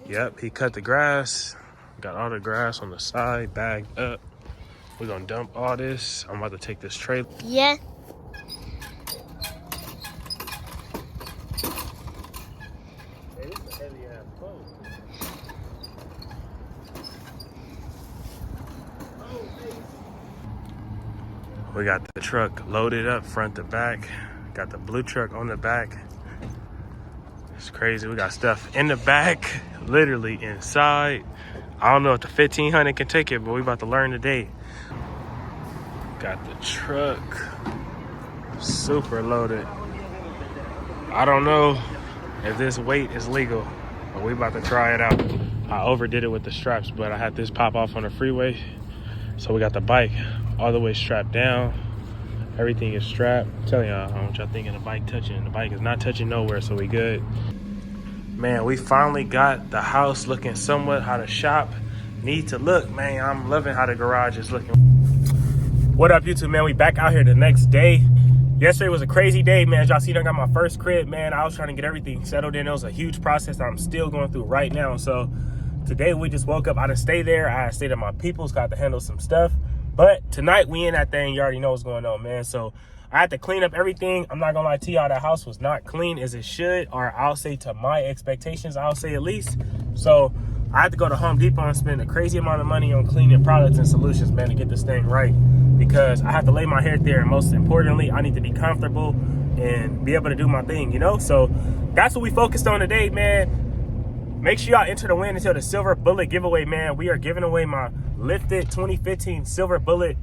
Yep, he cut the grass. Got all the grass on the side, bagged up. We're gonna dump all this. I'm about to take this trailer. Yeah. Hey, this is a heavy ass boat. We got the truck loaded up front to back. Got the blue truck on the back. It's crazy. We got stuff in the back, literally inside. I don't know if the 1500 can take it, but we about to learn today. Got the truck super loaded. I don't know if this weight is legal, but we about to try it out. I overdid it with the straps, but I had this pop off on the freeway. So we got the bike all the way strapped down. Everything is strapped. I'm telling y'all, I don't want y'all thinking the bike touching. The bike is not touching nowhere, so we good. Man, we finally got the house looking somewhat how the shop need to look. Man, I'm loving how the garage is looking. What up, YouTube, man? We back out here the next day. Yesterday was a crazy day, man. As y'all see, I got my first crib, man. I was trying to get everything settled in. It was a huge process that I'm still going through right now. So today we just woke up. I didn't stay there. I stayed at my people's, got to handle some stuff. But tonight we in that thing. You already know what's going on, man. So I had to clean up everything. I'm not gonna lie to y'all, that house was not clean as it should, or I'll say to my expectations, I'll say at least. So I had to go to Home Depot and spend a crazy amount of money on cleaning products and solutions, man, to get this thing right. Because I have to lay my head there, and most importantly, I need to be comfortable and be able to do my thing, you know? So that's what we focused on today, man. Make sure y'all enter to win until the Silver Bullet giveaway, man. We are giving away my Lifted 2015 Silver Bullet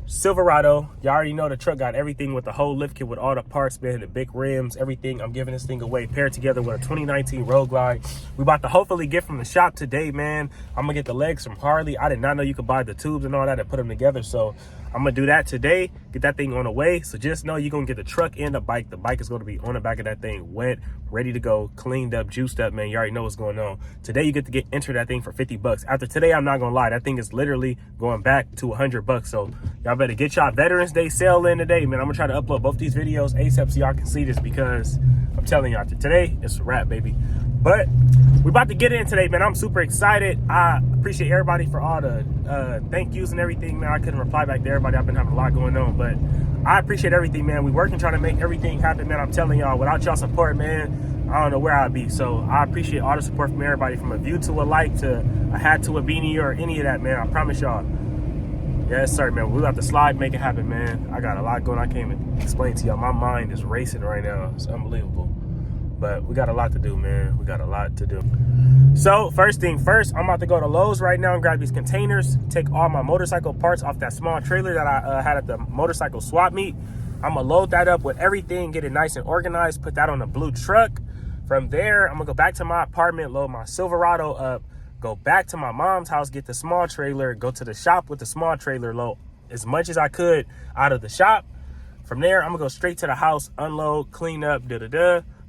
Silverado. Y'all already know the truck got everything with the whole lift kit with all the parts, man, the big rims, everything. I'm giving this thing away paired together with a 2019 ROADGLIDE. We about to hopefully get from the shop today, man. I'm gonna get the legs from Harley. I did not know you could buy the tubes and all that and put them together, so I'm gonna do that today, get that thing on the way. So just know you're gonna get the truck and the bike. The bike is gonna be on the back of that thing, wet, ready to go, cleaned up, juiced up, man. You already know what's going on. Today you get to enter that thing for 50 bucks. After today, I'm not gonna lie, that thing is literally going back to 100 bucks. So y'all better get y'all Veterans Day sale in today, man. I'm gonna try to upload both these videos ASAP so y'all can see this, because I'm telling y'all, today it's a wrap, baby. But we're about to get in today, man. I'm super excited. I appreciate everybody for all the thank yous and everything, man. I couldn't reply back to everybody. I've been having a lot going on, but I appreciate everything, man. We working, trying to make everything happen, man. I'm telling y'all, without y'all support, man, I don't know where I'd be. So I appreciate all the support from everybody, from a view to a like to a hat to a beanie or any of that, man. I promise y'all. Yes, sir, man. We're about to slide, make it happen, man. I got a lot going on. I can't even explain to y'all. My mind is racing right now. It's unbelievable. But we got a lot to do, man. We got a lot to do. So first thing first, I'm about to go to Lowe's right now and grab these containers, take all my motorcycle parts off that small trailer that I had at the motorcycle swap meet. I'm gonna load that up with everything, get it nice and organized, put that on the blue truck. From there, I'm gonna go back to my apartment, load my Silverado up, go back to my mom's house, get the small trailer, go to the shop with the small trailer, load as much as I could out of the shop. From there, I'm gonna go straight to the house, unload, clean up,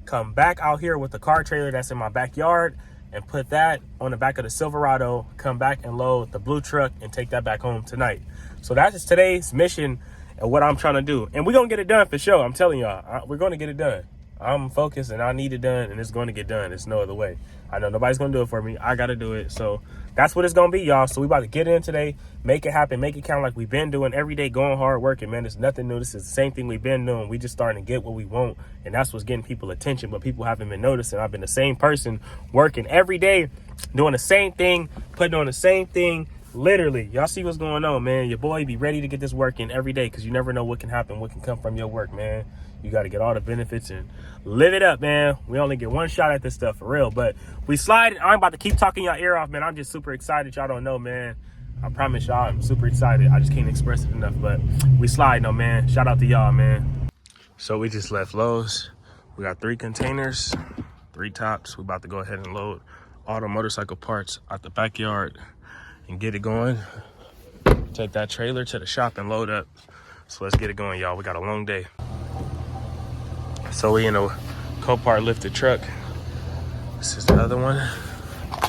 come back out here with the car trailer that's in my backyard and put that on the back of the Silverado, come back and load the blue truck and take that back home tonight. So that is today's mission and what I'm trying to do. And we're going to get it done for sure. I'm telling y'all, we're going to get it done. I'm focused and I need it done, and it's going to get done. There's no other way. I know nobody's going to do it for me. I got to do it. So that's what it's going to be, y'all. So we about to get in today, make it happen, make it count like we've been doing every day, going hard, working, man. It's nothing new. This is the same thing we've been doing. We just starting to get what we want, and that's what's getting people attention, but people haven't been noticing. I've been the same person working every day, doing the same thing, putting on the same thing. Literally, y'all see what's going on, man. Your boy be ready to get this work in every day, because you never know what can happen, what can come from your work, man. You got to get all the benefits and live it up, man. We only get one shot at this stuff, for real. But we slide. I'm about to keep talking y'all ear off, man. I'm just super excited. Y'all don't know, man. I promise y'all, I'm super excited. I just can't express it enough. But we slide, though, man. Shout out to y'all, man. So we just left Lowe's. We got 3 containers, 3 tops. We about to go ahead and load all the motorcycle parts out the backyard and get it going. Take that trailer to the shop and load up. So let's get it going, y'all. We got a long day. So we in a Copart lifted truck. This is the other one.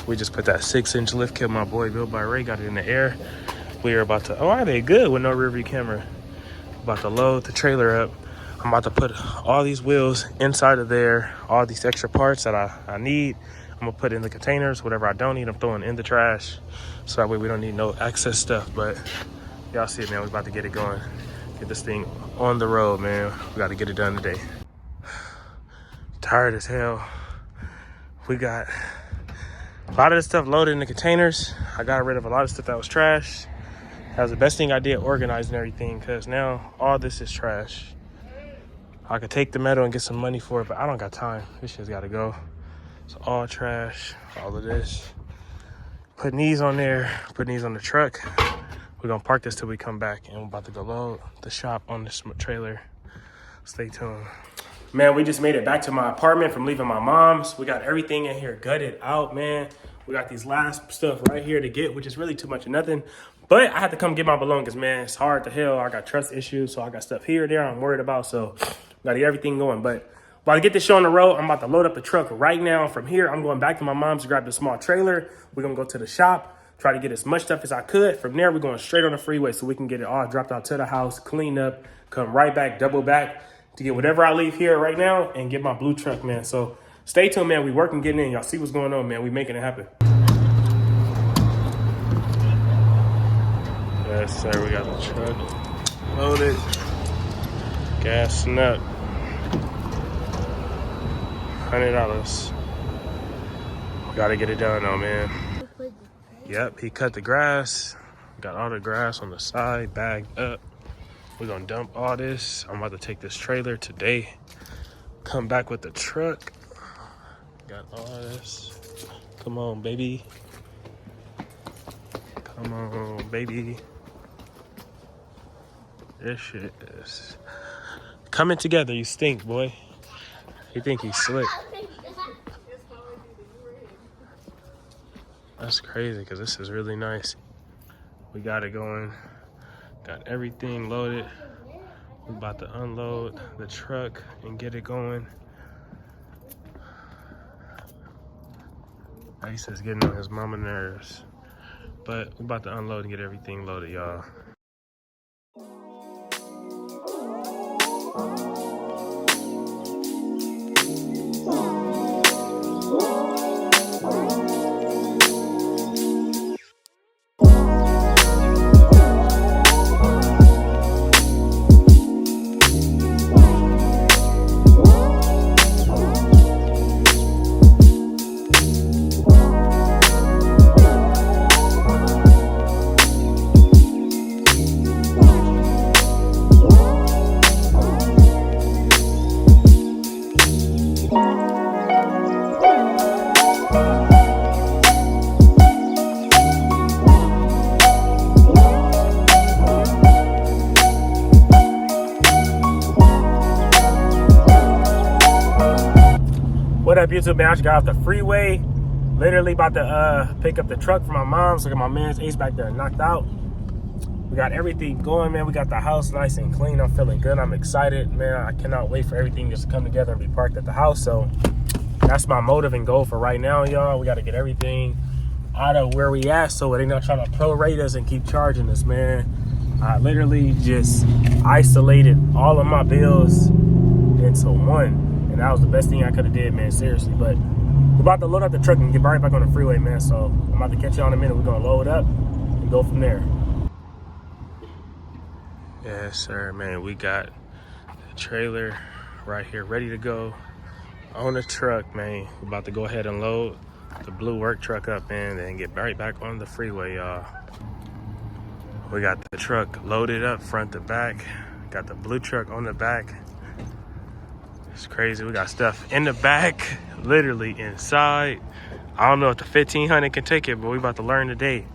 We just put that 6-inch lift kit. My boy BUILTBYDRE got it in the air. We are about to, oh, are they good with no rear view camera? About to load the trailer up. I'm about to put all these wheels inside of there, all these extra parts that I need. I'm gonna put in the containers. Whatever I don't need, I'm throwing in the trash. So that way we don't need no excess stuff. But y'all see it, man. We're about to get it going. Get this thing on the road, man. We got to get it done today. Tired as hell. We got a lot of this stuff loaded in the containers. I got rid of a lot of stuff that was trash. That was the best thing I did, organizing everything, because now all this is trash. I could take the metal and get some money for it, but I don't got time. This shit's got to go. It's all trash, all of this. Putting these on there, putting these on the truck. We're going to park this till we come back, and we're about to go load the shop on this trailer. Stay tuned. Man, we just made it back to my apartment from leaving my mom's. We got everything in here gutted out, man. We got these last stuff right here to get, which is really too much of nothing. But I had to come get my belongings, man. It's hard to hell. I got trust issues, so I got stuff here and there I'm worried about. So got to get everything going. But while I get this show on the road, I'm about to load up the truck right now. From here, I'm going back to my mom's to grab the small trailer. We're going to go to the shop, try to get as much stuff as I could. From there, we're going straight on the freeway so we can get it all dropped out to the house, clean up, come right back, double back to get whatever I leave here right now and get my blue truck, man. So stay tuned, man. We working, getting in. Y'all see what's going on, man. We making it happen. Yes, sir. We got the truck loaded, gassing up. $100. Got to get it done, though, man. Yep, he cut the grass. Got all the grass on the side, bagged up. We're gonna dump all this. I'm about to take this trailer today. Come back with the truck. Got all this. Come on, baby. Come on, baby. This shit is coming together. You stink, boy. You think he's slick. That's crazy because this is really nice. We got it going. Got everything loaded. We're about to unload the truck and get it going. Ice is getting on his mama nerves. But we're about to unload and get everything loaded, y'all. What up, YouTube, man? I just got off the freeway. Literally about to pick up the truck for my mom's. Look at my man's Ace back there knocked out. We got everything going, man. We got the house nice and clean. I'm feeling good. I'm excited, man. I cannot wait for everything just to come together and be parked at the house. So that's my motive and goal for right now, y'all. We got to get everything out of where we at so they're not trying to prorate us and keep charging us, man. I literally just isolated all of my bills into one. And that was the best thing I could have did, man, seriously. But we're about to load up the truck and get right back on the freeway, man. So I'm about to catch y'all in a minute. We're going to load up and go from there. Yes, sir, man. We got the trailer right here ready to go on the truck, man. We're about to go ahead and load the blue work truck up, man, and get right back on the freeway, y'all. We got the truck loaded up front to back. Got the blue truck on the back. It's crazy. We got stuff in the back, literally inside. I don't know if the 1500 can take it, but we about to learn today.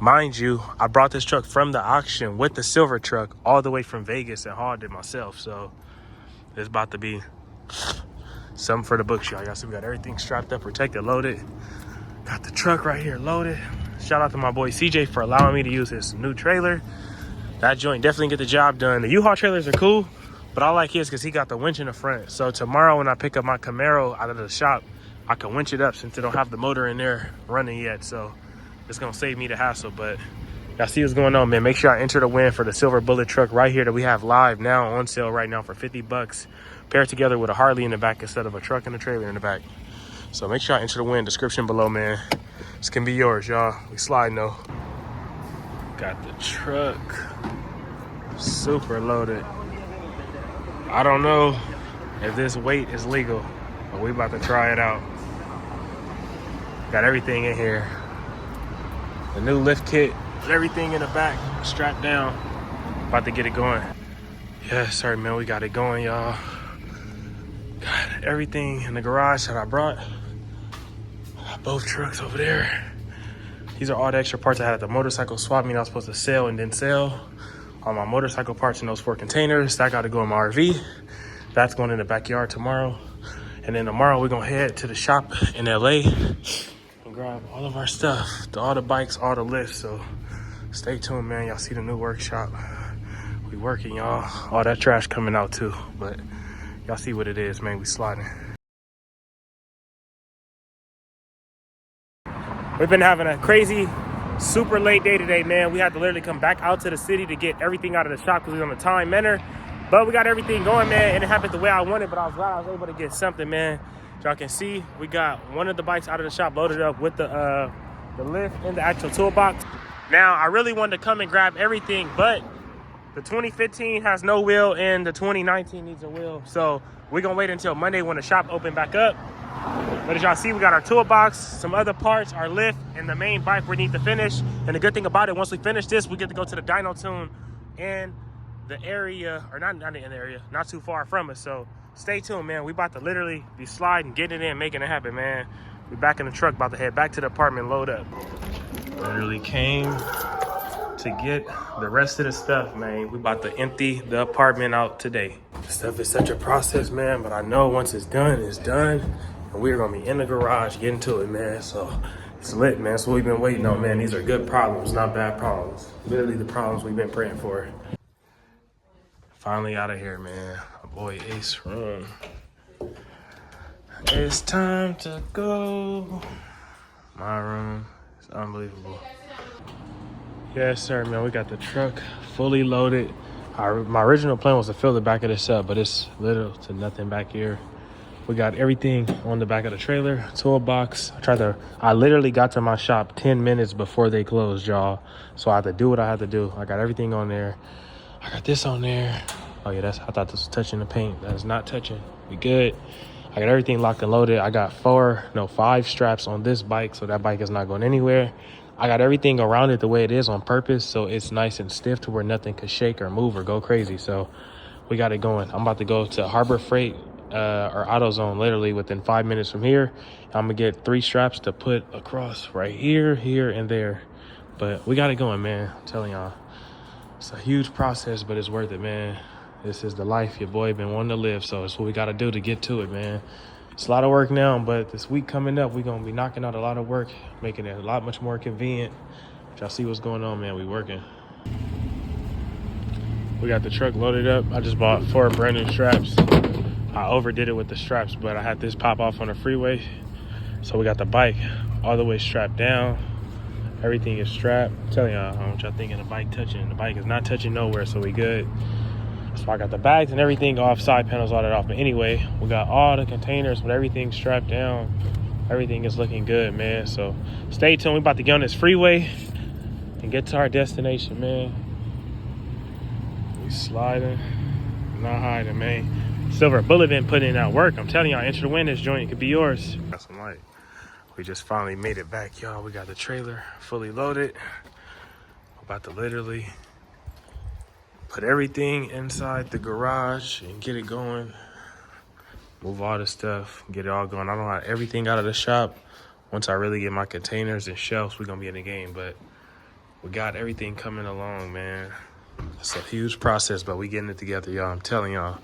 Mind you, I brought this truck from the auction with the silver truck all the way from Vegas and hauled it myself. So it's about to be something for the books, y'all. Y'all see we got everything strapped up, protected, loaded. Got the truck right here loaded. Shout out to my boy CJ for allowing me to use his new trailer. That joint definitely get the job done. The U-Haul trailers are cool, but I like his because he got the winch in the front. So tomorrow when I pick up my Camaro out of the shop, I can winch it up since it don't have the motor in there running yet. So it's going to save me the hassle. But y'all see what's going on, man. Make sure I enter the win for the silver bullet truck right here that we have live now on sale right now for $50. Paired together with a Harley in the back instead of a truck and a trailer in the back. So make sure I enter the win description below, man. This can be yours, y'all. We sliding though. Got the truck super loaded. I don't know if this weight is legal, but we about to try it out. Got everything in here. The new lift kit, everything in the back, strapped down. About to get it going. Yes, sir, man, we got it going, y'all. Got everything in the garage that I brought. Got both trucks over there. These are all the extra parts I had at the motorcycle swap meet I was supposed to sell and didn't sell. All my motorcycle parts in those 4 containers. That got to go in my RV. That's going in the backyard tomorrow. And then tomorrow we're going to head to the shop in LA and grab all of our stuff. All the bikes, all the lifts. So stay tuned, man. Y'all see the new workshop. We working, y'all. All that trash coming out too. But y'all see what it is, man. We sliding. We've been having a crazy, super late day today, man. We had to literally come back out to the city to get everything out of the shop because we was on a time manner. But we got everything going, man, and it happened the way I wanted, but I was glad I was able to get something, man. Y'all can see we got one of the bikes out of the shop loaded up with the lift and the actual toolbox. Now, I really wanted to come and grab everything, but the 2015 has no wheel and the 2019 needs a wheel. So we're gonna wait until Monday when the shop open back up. But as y'all see, we got our toolbox, some other parts, our lift, and the main bike we need to finish. And the good thing about it, once we finish this, we get to go to the dyno tune in the area, or not in the area, not too far from us. So stay tuned, man. We about to literally be sliding, getting it in, making it happen, man. We back in the truck, about to head back to the apartment, load up. Literally came to get the rest of the stuff, man. We about to empty the apartment out today. This stuff is such a process, man, but I know once it's done, it's done. And we're gonna be in the garage getting to it, man. So it's lit, man. That's what we've been waiting on, man. These are good problems, not bad problems. Literally the problems we've been praying for. Finally out of here, man. My boy Ace room. It's time to go. My room. It's unbelievable. Yes, sir, man. We got the truck fully loaded. My original plan was to fill the back of this up, but it's little to nothing back here. We got everything on the back of the trailer, toolbox. I literally got to my shop 10 minutes before they closed, y'all. So I had to do what I had to do. I got everything on there. I got this on there. Oh yeah, I thought this was touching the paint. That is not touching. We good. I got everything locked and loaded. I got 5 straps on this bike, so that bike is not going anywhere. I got everything around it the way it is on purpose, so it's nice and stiff to where nothing could shake or move or go crazy. So we got it going. I'm about to go to Harbor Freight or AutoZone literally within 5 minutes from here. I'm gonna get 3 straps to put across right here, here, and there. But we got it going, man. I'm telling y'all, it's a huge process, but it's worth it, man. This is the life your boy been wanting to live, so it's what we gotta do to get to it, man. It's a lot of work now, but this week coming up, we're gonna be knocking out a lot of work, making it a lot much more convenient. Y'all see what's going on, man. We working. We got the truck loaded up. I just bought 4 brand new straps. I overdid it with the straps, but I had this pop off on the freeway. So we got the bike all the way strapped down. Everything is strapped. I'm telling y'all, I don't want y'all thinking the bike touching. The bike is not touching nowhere, so we good. So I got the bags and everything off, side panels, all that off. But anyway, we got all the containers with everything strapped down. Everything is looking good, man. So stay tuned. We about to get on this freeway and get to our destination, man. We sliding, not hiding, man. Silver Bullet been putting in that work. I'm telling y'all, enter the win, this joint, it could be yours. Got some light. We just finally made it back, y'all. We got the trailer fully loaded. About to literally put everything inside the garage and get it going. Move all the stuff, get it all going. I don't have everything out of the shop. Once I really get my containers and shelves, we're gonna be in the game. But we got everything coming along, man. It's a huge process, but we getting it together, y'all. I'm telling y'all.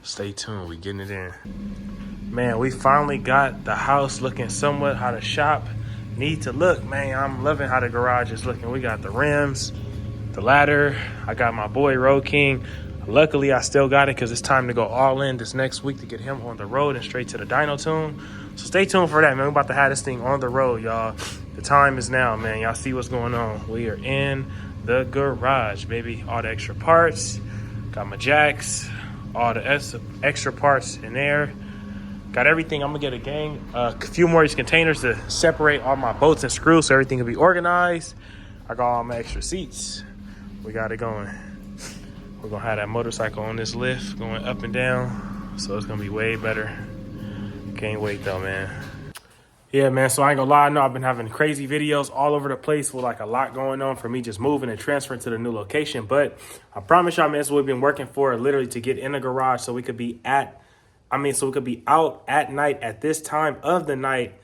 Stay tuned, we getting it in. Man, we finally got the house looking somewhat how the shop need to look, man. I'm loving how the garage is looking. We got the rims, the ladder. I got my boy Road King. Luckily, I still got it because it's time to go all in this next week to get him on the road and straight to the dyno tune. So stay tuned for that, man. We're about to have this thing on the road, y'all. The time is now, man. Y'all see what's going on. We are in the garage, baby. All the extra parts. Got my jacks. All the extra parts in there. Got everything. I'm gonna get a few more of these containers to separate all my bolts and screws so everything can be organized. I got all my extra seats. We got it going. We're gonna have that motorcycle on this lift going up and down, so it's gonna be way better. Can't wait though, man. Yeah, man, so I ain't gonna lie, I know I've been having crazy videos all over the place with like a lot going on for me just moving and transferring to the new location. But I promise y'all, man, this is what we've been working for, literally to get in the garage so we could be out at night at this time of the night,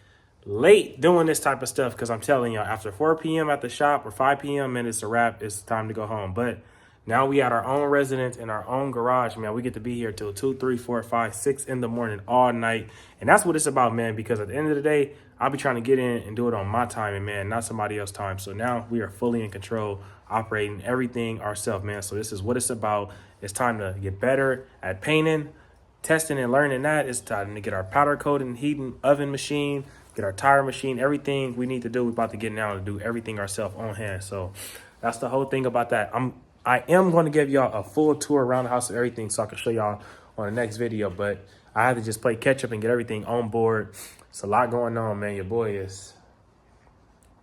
late doing this type of stuff. Because I'm telling y'all, after 4 p.m. at the shop or 5 p.m., man, it's a wrap. It's time to go home. But now we at our own residence in our own garage, man. We get to be here till 2, 3, 4, 5, 6 in the morning all night. And that's what it's about, man, because at the end of the day, I'll be trying to get in and do it on my time, and man, not somebody else's time. So now we are fully in control, operating everything ourselves, man. So this is what it's about. It's time to get better at painting, testing and learning that. It's time to get our powder coating, heating oven machine, get our tire machine, everything we need to do. We're about to get now to do everything ourselves on hand. So that's the whole thing about that. I am going to give y'all a full tour around the house of everything so I can show y'all on the next video, but I had to just play catch up and get everything on board. It's a lot going on, man. Your boy is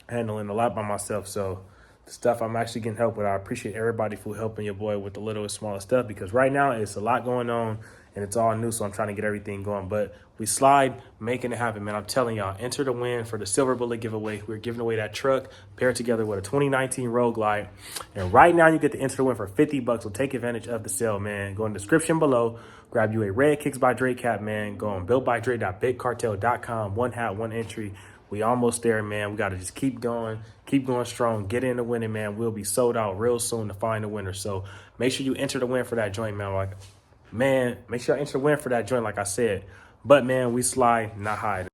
handling a lot by myself, so the stuff I'm actually getting help with, I appreciate everybody for helping your boy with the little and small stuff, because right now it's a lot going on and it's all new, so I'm trying to get everything going. But we slide, making it happen, man. I'm telling y'all, enter the win for the Silver Bullet giveaway. We're giving away that truck paired together with a 2019 Road Glide. And right now you get to enter the win for $50, so take advantage of the sale, man. Go in the description below, grab you a red Kicks by Dre cap, man. Go on BuiltByDre.BigCartel.com. One hat, one entry. We almost there, man. We got to just keep going strong, get in the winning, man. We'll be sold out real soon to find the winner. So make sure you enter the win for that joint, man. Make sure I enter the win for that joint, like I said. But, man, we slide, not hide.